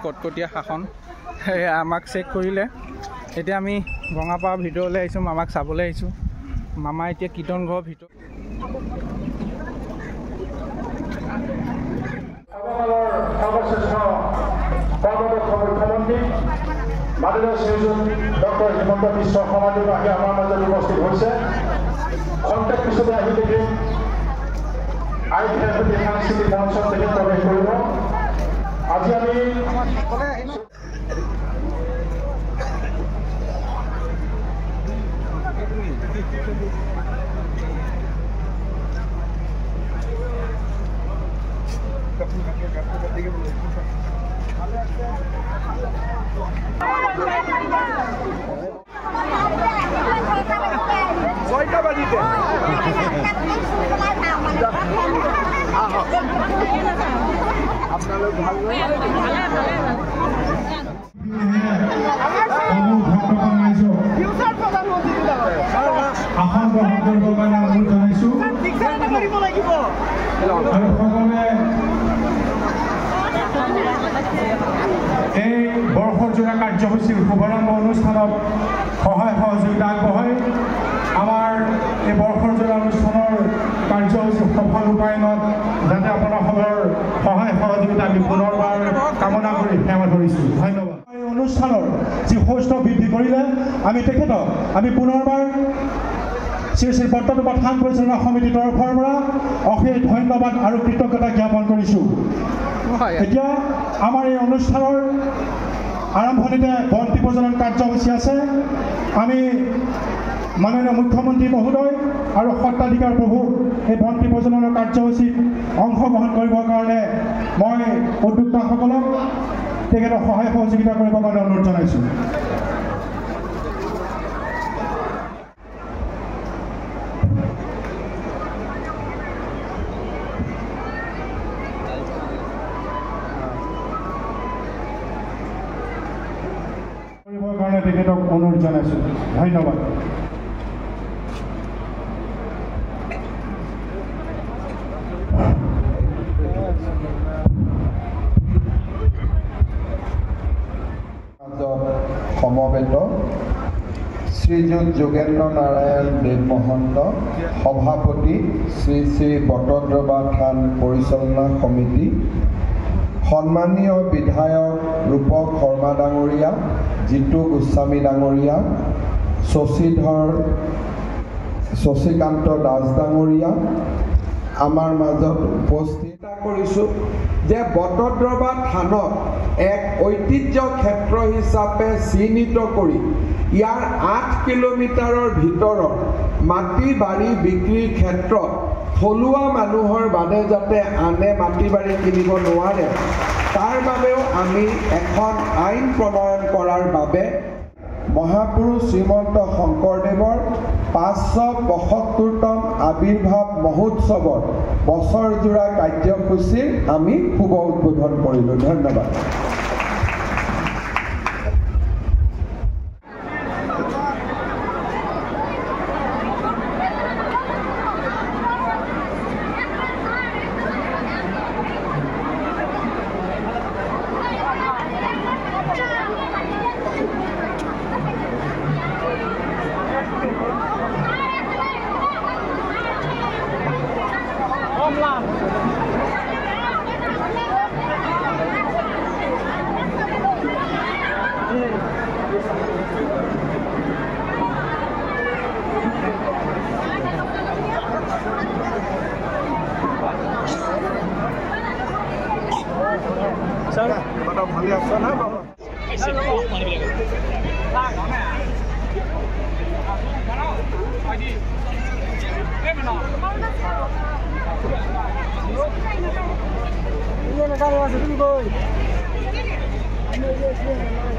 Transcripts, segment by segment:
কটকটীয়া শাসন আমাক চেক কৰিলে। এতিয়া আমি বঙাপাৰা ভিতৰলৈ আহিছোঁ, মামাক চাবলৈ আহিছোঁ। মামা এতিয়া কীৰ্তন ঘৰৰ ভিতৰত মুখ্যমন্ত্ৰী মাননীয় শ্ৰীযুত ডক্টৰ হিমন্ত বিশ্ব শৰ্মাদেৱ আহি আমাৰ মাজত উপস্থিত হৈছে। খন্তেক পিছতে আহি দেখিম আইন সাংস্কৃতিক মঞ্চত তেখেত প্ৰৱেশ কৰিব। আজি আমি এই বৰ্ষজোৰা কাৰ্যসূচীৰ শুভাৰম্ভ অনুষ্ঠানত সহায় সহযোগিতা আগবঢ়াই আমাৰ এই বৰ্ষজোৰা অনুষ্ঠানৰ কাৰ্যসূচী সফল ৰূপায়ণত যাতে আপোনাসকলৰ সহায় সহযোগিতা আমি পুনৰবাৰ কামনা কৰি সেৱা ধৰিছোঁ। ধন্যবাদ। এই অনুষ্ঠানৰ যি সৌষ্ঠৱ বৃদ্ধি কৰিলে আমি পুনৰবাৰ শ্ৰী শ্ৰী বটদ্ৰৱা থান পৰিচালনা সমিতিৰ তৰফৰ পৰা অশেষ ধন্যবাদ আৰু কৃতজ্ঞতা জ্ঞাপন কৰিছোঁ। এতিয়া আমাৰ এই অনুষ্ঠানৰ আৰম্ভণিতে বন্তি প্ৰজ্বলন কাৰ্যসূচী আছে। আমি মাননীয় মুখ্যমন্ত্ৰী মহোদয় আৰু সত্ৰাধিকাৰ প্ৰভু এই বন্তি প্ৰজ্বলনৰ কাৰ্যসূচীত অংশগ্ৰহণ কৰিবৰ কাৰণে মই উদ্যোক্তাসকলক তেখেতক সহায় সহযোগিতা কৰিবৰ কাৰণে অনুৰোধ জনাইছোঁ। তেখেতক অনুৰোধ জনাইছোঁ। ধন্যবাদ। সমবেত শ্ৰীযুত যোগেন্দ্ৰ নাৰায়ণ দেৱ মহন্ত সভাপতি শ্ৰী শ্ৰী বটদ্ৰৱা থান পৰিচালনা সমিতি, সন্মানীয় বিধায়ক ৰূপক শৰ্মা ডাঙৰীয়া, জিতু গোস্বামী ডাঙৰীয়া, শশীকান্ত দাস ডাঙৰীয়া, আমাৰ মাজত উপস্থিত কৰিছোঁ যে বটদ্ৰৱা থানক এক ঐতিহ্য ক্ষেত্ৰ হিচাপে চিহ্নিত কৰি ইয়াৰ 8 কিলোমিটাৰৰ ভিতৰত মাটি বাৰী বিক্ৰীৰ ক্ষেত্ৰত থলুৱা মানুহৰ বাদে যাতে আনে মাটি বাৰী কিনিব নোৱাৰে, তাৰ বাবেও আমি এখন আইন প্ৰণয়ন কৰাৰ বাবে মহাপুৰুষ শ্ৰীমন্ত শংকৰদেৱৰ 575তম আবিৰ্ভাৱ মহোৎসৱৰ বছৰজোৰা কাৰ্যসূচীৰ আমি শুভ উদ্বোধন কৰিলোঁ। ধন্যবাদ।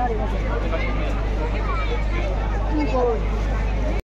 Galing